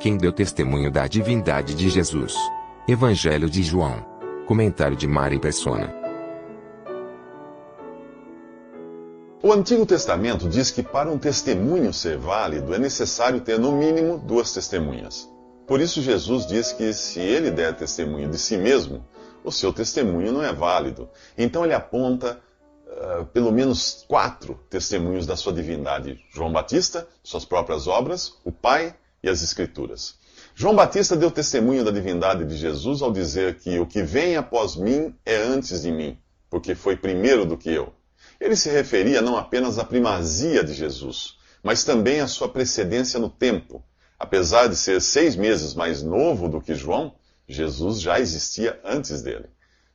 Quem deu testemunho da divindade de Jesus? Evangelho de João. Comentário de Mari Persona. O Antigo Testamento diz que para um testemunho ser válido é necessário ter no mínimo 2 testemunhas. Por isso Jesus diz que se ele der testemunho de si mesmo, o seu testemunho não é válido. Então ele aponta pelo menos 4 testemunhos da sua divindade: João Batista, suas próprias obras, o Pai e as Escrituras. João Batista deu testemunho da divindade de Jesus ao dizer que o que vem após mim é antes de mim, porque foi primeiro do que eu. Ele se referia não apenas à primazia de Jesus, mas também à sua precedência no tempo. Apesar de ser 6 meses mais novo do que João, Jesus já existia antes dele.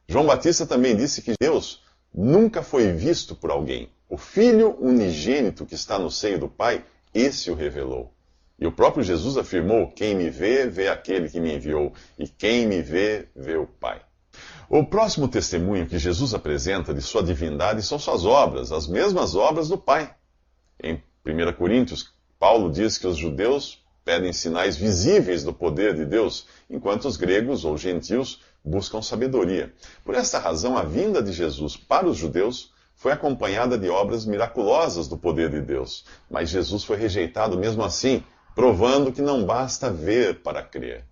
João Batista também disse que Deus nunca foi visto por alguém. O Filho unigênito que está no seio do Pai, esse o revelou. E o próprio Jesus afirmou: quem me vê, vê aquele que me enviou, e quem me vê, vê o Pai. O próximo testemunho que Jesus apresenta de sua divindade são suas obras, as mesmas obras do Pai. Em 1 Coríntios, Paulo diz que os judeus pedem sinais visíveis do poder de Deus, enquanto os gregos ou gentios buscam sabedoria. Por esta razão, a vinda de Jesus para os judeus foi acompanhada de obras miraculosas do poder de Deus. Mas Jesus foi rejeitado mesmo assim, provando que não basta ver para crer.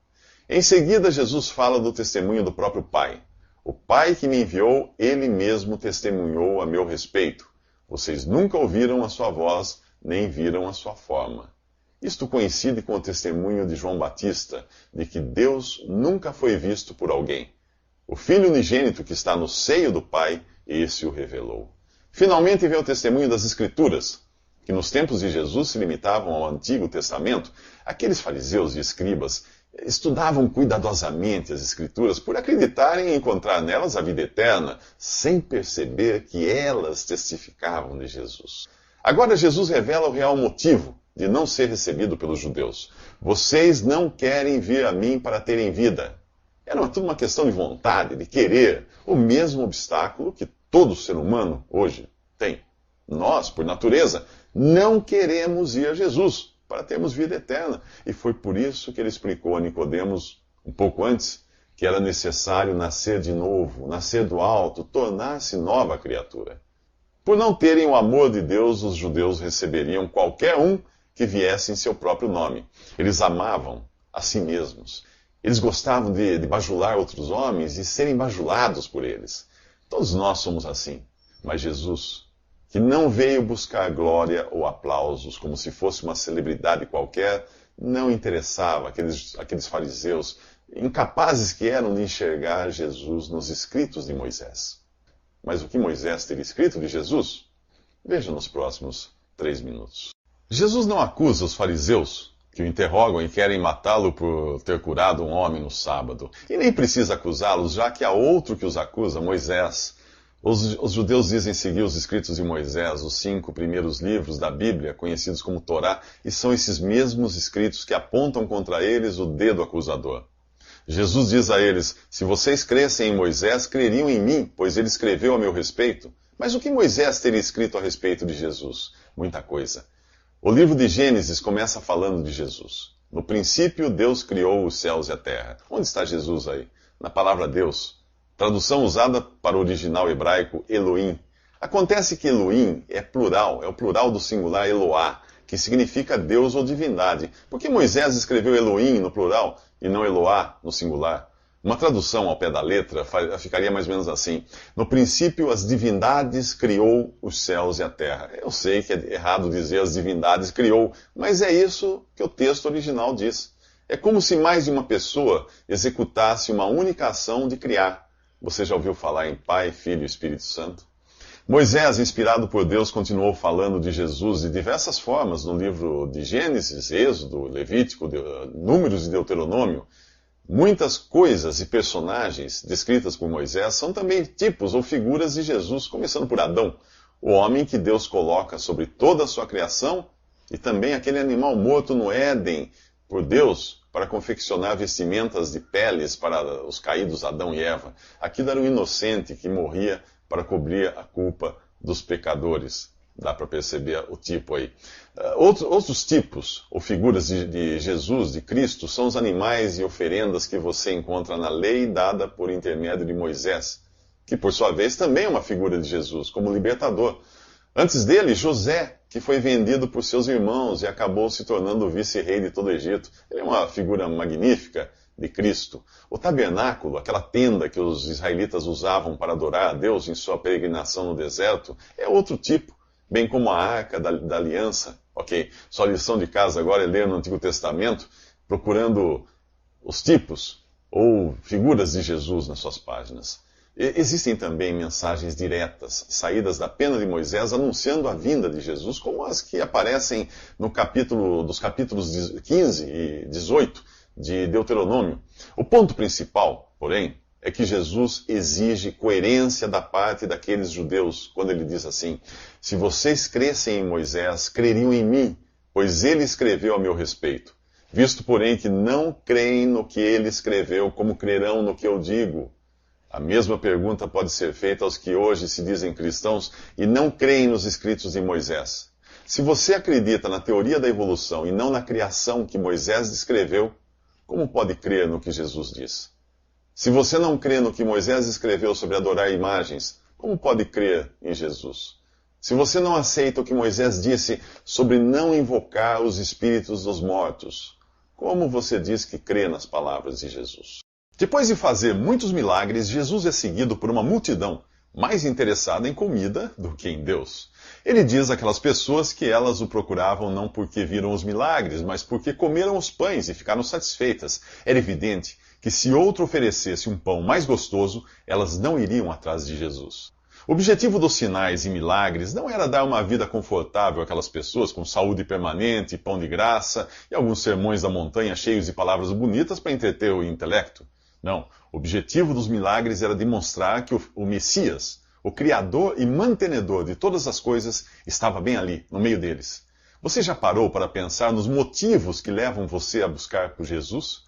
Em seguida, Jesus fala do testemunho do próprio Pai. O Pai que me enviou, ele mesmo testemunhou a meu respeito. Vocês nunca ouviram a sua voz, nem viram a sua forma. Isto coincide com o testemunho de João Batista, de que Deus nunca foi visto por alguém. O Filho unigênito que está no seio do Pai, esse o revelou. Finalmente vem o testemunho das Escrituras, que nos tempos de Jesus se limitavam ao Antigo Testamento. Aqueles fariseus e escribas estudavam cuidadosamente as Escrituras por acreditarem encontrar nelas a vida eterna, sem perceber que elas testificavam de Jesus. Agora Jesus revela o real motivo de não ser recebido pelos judeus. Vocês não querem vir a mim para terem vida. Era tudo uma questão de vontade, de querer, o mesmo obstáculo que todo ser humano hoje tem. Nós, por natureza, não queremos ir a Jesus para termos vida eterna. E foi por isso que ele explicou a Nicodemos, um pouco antes, que era necessário nascer de novo, nascer do alto, tornar-se nova criatura. Por não terem o amor de Deus, os judeus receberiam qualquer um que viesse em seu próprio nome. Eles amavam a si mesmos. Eles gostavam de bajular outros homens e serem bajulados por eles. Todos nós somos assim. Mas Jesus, que não veio buscar glória ou aplausos como se fosse uma celebridade qualquer, não interessava aqueles fariseus, incapazes que eram de enxergar Jesus nos escritos de Moisés. Mas o que Moisés teria escrito de Jesus? Veja nos próximos 3 minutos. Jesus não acusa os fariseus, que o interrogam e querem matá-lo por ter curado um homem no sábado. E nem precisa acusá-los, já que há outro que os acusa, Moisés. Os judeus dizem seguir os escritos de Moisés, os 5 primeiros livros da Bíblia, conhecidos como Torá, e são esses mesmos escritos que apontam contra eles o dedo acusador. Jesus diz a eles: se vocês crescem em Moisés, creriam em mim, pois ele escreveu a meu respeito. Mas o que Moisés teria escrito a respeito de Jesus? Muita coisa. O livro de Gênesis começa falando de Jesus. No princípio, Deus criou os céus e a terra. Onde está Jesus aí? Na palavra Deus. Tradução usada para o original hebraico, Elohim. Acontece que Elohim é plural, é o plural do singular Eloá, que significa Deus ou divindade. Por que Moisés escreveu Elohim no plural e não Eloá no singular? Uma tradução ao pé da letra ficaria mais ou menos assim: no princípio, as divindades criou os céus e a terra. Eu sei que é errado dizer as divindades criou, mas é isso que o texto original diz. É como se mais de uma pessoa executasse uma única ação de criar. Você já ouviu falar em Pai, Filho e Espírito Santo? Moisés, inspirado por Deus, continuou falando de Jesus de diversas formas no livro de Gênesis, Êxodo, Levítico, Números e Deuteronômio. Muitas coisas e personagens descritas por Moisés são também tipos ou figuras de Jesus, começando por Adão, o homem que Deus coloca sobre toda a sua criação, e também aquele animal morto no Éden por Deus para confeccionar vestimentas de peles para os caídos Adão e Eva. Aquilo era um inocente que morria para cobrir a culpa dos pecadores. Dá para perceber o tipo aí. Outros tipos ou figuras de Jesus, de Cristo, são os animais e oferendas que você encontra na lei dada por intermédio de Moisés, que por sua vez também é uma figura de Jesus, como libertador. Antes dele, José, que foi vendido por seus irmãos e acabou se tornando o vice-rei de todo o Egito. Ele é uma figura magnífica de Cristo. O tabernáculo, aquela tenda que os israelitas usavam para adorar a Deus em sua peregrinação no deserto, é outro tipo, bem como a arca da aliança. Ok, sua lição de casa agora é ler no Antigo Testamento, procurando os tipos ou figuras de Jesus nas suas páginas. Existem também mensagens diretas, saídas da pena de Moisés, anunciando a vinda de Jesus, como as que aparecem dos capítulos 15 e 18 de Deuteronômio. O ponto principal, porém, é que Jesus exige coerência da parte daqueles judeus, quando ele diz assim: se vocês crescem em Moisés, creriam em mim, pois ele escreveu a meu respeito. Visto, porém, que não creem no que ele escreveu, como crerão no que eu digo? A mesma pergunta pode ser feita aos que hoje se dizem cristãos e não creem nos escritos de Moisés. Se você acredita na teoria da evolução e não na criação que Moisés descreveu, como pode crer no que Jesus diz? Se você não crê no que Moisés escreveu sobre adorar imagens, como pode crer em Jesus? Se você não aceita o que Moisés disse sobre não invocar os espíritos dos mortos, como você diz que crê nas palavras de Jesus? Depois de fazer muitos milagres, Jesus é seguido por uma multidão mais interessada em comida do que em Deus. Ele diz àquelas pessoas que elas o procuravam não porque viram os milagres, mas porque comeram os pães e ficaram satisfeitas. Era evidente que se outro oferecesse um pão mais gostoso, elas não iriam atrás de Jesus. O objetivo dos sinais e milagres não era dar uma vida confortável àquelas pessoas com saúde permanente, pão de graça e alguns sermões da montanha cheios de palavras bonitas para entreter o intelecto. Não, o objetivo dos milagres era demonstrar que o Messias, o Criador e mantenedor de todas as coisas, estava bem ali, no meio deles. Você já parou para pensar nos motivos que levam você a buscar por Jesus?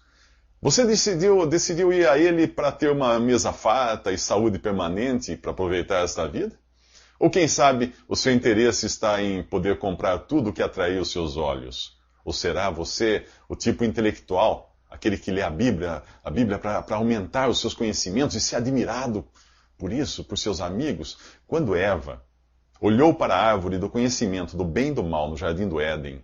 Você decidiu ir a Ele para ter uma mesa farta e saúde permanente para aproveitar esta vida? Ou quem sabe o seu interesse está em poder comprar tudo que atrair os seus olhos? Ou será você o tipo intelectual, aquele que lê a Bíblia para aumentar os seus conhecimentos e ser admirado por isso, por seus amigos? Quando Eva olhou para a árvore do conhecimento do bem e do mal no jardim do Éden,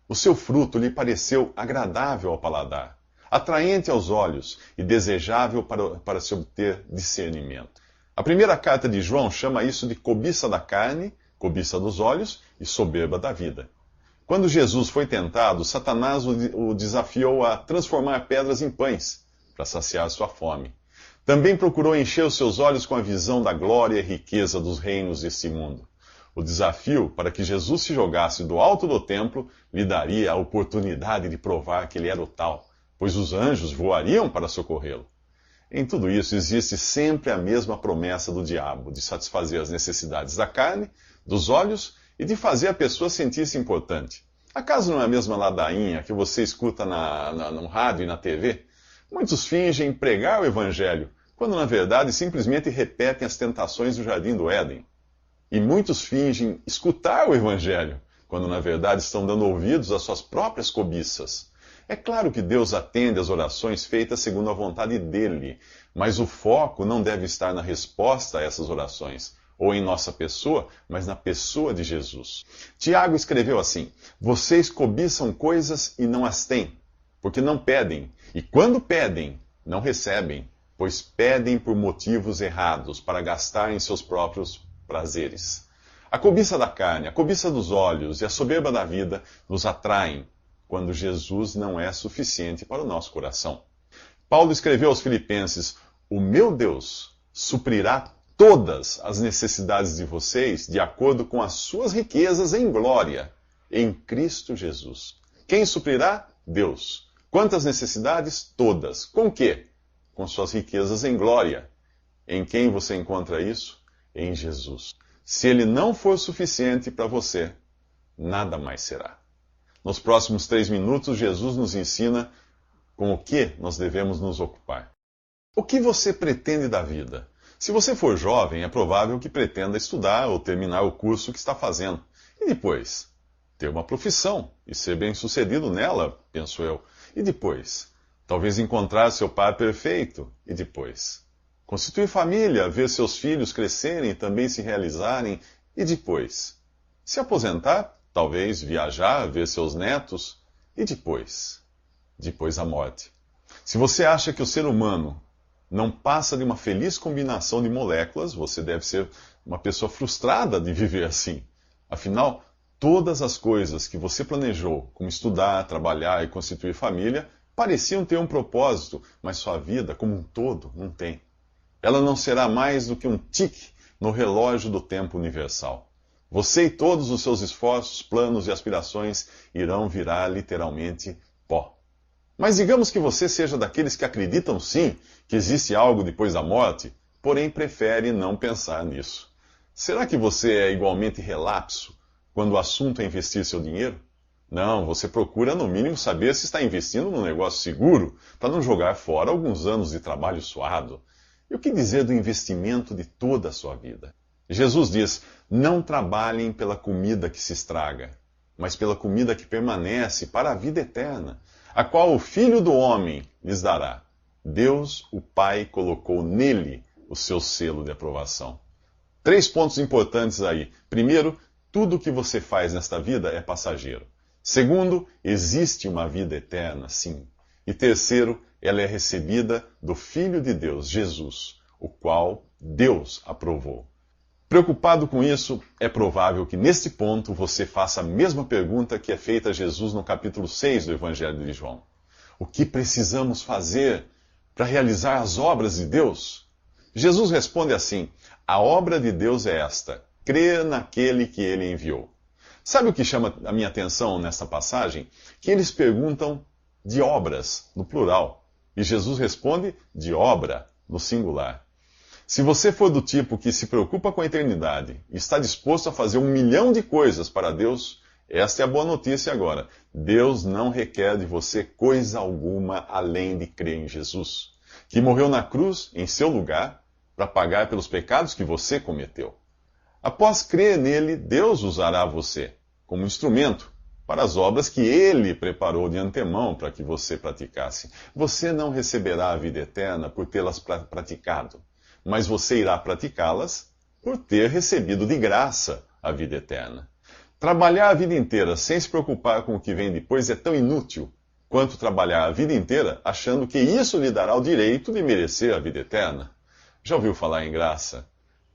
o seu fruto lhe pareceu agradável ao paladar, atraente aos olhos e desejável para se obter discernimento. A primeira carta de João chama isso de cobiça da carne, cobiça dos olhos e soberba da vida. Quando Jesus foi tentado, Satanás o desafiou a transformar pedras em pães, para saciar sua fome. Também procurou encher os seus olhos com a visão da glória e riqueza dos reinos deste mundo. O desafio para que Jesus se jogasse do alto do templo lhe daria a oportunidade de provar que ele era o tal, pois os anjos voariam para socorrê-lo. Em tudo isso existe sempre a mesma promessa do diabo, de satisfazer as necessidades da carne, dos olhos e de fazer a pessoa sentir-se importante. Acaso não é a mesma ladainha que você escuta no rádio e na TV? Muitos fingem pregar o evangelho, quando na verdade simplesmente repetem as tentações do jardim do Éden. E muitos fingem escutar o evangelho, quando na verdade estão dando ouvidos às suas próprias cobiças. É claro que Deus atende às orações feitas segundo a vontade dele, mas o foco não deve estar na resposta a essas orações, ou em nossa pessoa, mas na pessoa de Jesus. Tiago escreveu assim: vocês cobiçam coisas e não as têm, porque não pedem, e quando pedem, não recebem, pois pedem por motivos errados, para gastar em seus próprios prazeres. A cobiça da carne, a cobiça dos olhos e a soberba da vida nos atraem, quando Jesus não é suficiente para o nosso coração. Paulo escreveu aos Filipenses: o meu Deus suprirá todas as necessidades de vocês de acordo com as suas riquezas em glória, em Cristo Jesus. Quem suprirá? Deus. Quantas necessidades? Todas. Com quê? Com suas riquezas em glória. Em quem você encontra isso? Em Jesus. Se ele não for suficiente para você, nada mais será. Nos próximos 3 minutos, Jesus nos ensina com o que nós devemos nos ocupar. O que você pretende da vida? Se você for jovem, é provável que pretenda estudar ou terminar o curso que está fazendo. E depois? Ter uma profissão e ser bem-sucedido nela, penso eu. E depois? Talvez encontrar seu par perfeito. E depois? Constituir família, ver seus filhos crescerem e também se realizarem. E depois? Se aposentar, talvez viajar, ver seus netos. E depois? Depois a morte. Se você acha que o ser humano não passa de uma feliz combinação de moléculas, você deve ser uma pessoa frustrada de viver assim. Afinal, todas as coisas que você planejou, como estudar, trabalhar e constituir família, pareciam ter um propósito, mas sua vida, como um todo, não tem. Ela não será mais do que um tique no relógio do tempo universal. Você e todos os seus esforços, planos e aspirações irão virar literalmente pó. Mas digamos que você seja daqueles que acreditam sim que existe algo depois da morte, porém prefere não pensar nisso. Será que você é igualmente relapso quando o assunto é investir seu dinheiro? Não, você procura no mínimo saber se está investindo num negócio seguro, para não jogar fora alguns anos de trabalho suado. E o que dizer do investimento de toda a sua vida? Jesus diz: não trabalhem pela comida que se estraga, mas pela comida que permanece para a vida eterna, a qual o Filho do Homem lhes dará. Deus, o Pai, colocou nele o seu selo de aprovação. 3 pontos importantes aí. Primeiro, tudo o que você faz nesta vida é passageiro. Segundo, existe uma vida eterna, sim. E terceiro, ela é recebida do Filho de Deus, Jesus, o qual Deus aprovou. Preocupado com isso, é provável que neste ponto você faça a mesma pergunta que é feita a Jesus no capítulo 6 do Evangelho de João. O que precisamos fazer para realizar as obras de Deus? Jesus responde assim: a obra de Deus é esta, crer naquele que ele enviou. Sabe o que chama a minha atenção nesta passagem? Que eles perguntam de obras, no plural, e Jesus responde de obra, no singular. Se você for do tipo que se preocupa com a eternidade e está disposto a fazer 1 milhão de coisas para Deus, esta é a boa notícia agora. Deus não requer de você coisa alguma além de crer em Jesus, que morreu na cruz em seu lugar para pagar pelos pecados que você cometeu. Após crer nele, Deus usará você como instrumento para as obras que ele preparou de antemão para que você praticasse. Você não receberá a vida eterna por tê-las praticado, mas você irá praticá-las por ter recebido de graça a vida eterna. Trabalhar a vida inteira sem se preocupar com o que vem depois é tão inútil quanto trabalhar a vida inteira achando que isso lhe dará o direito de merecer a vida eterna. Já ouviu falar em graça?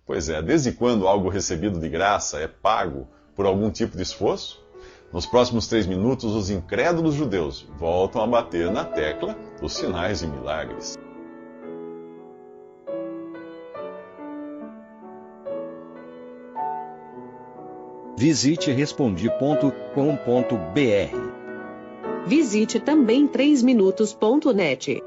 Pois é, desde quando algo recebido de graça é pago por algum tipo de esforço? Nos próximos 3 minutos, os incrédulos judeus voltam a bater na tecla dos sinais e milagres. Visite Respondi.com.br. Visite também 3minutos.net.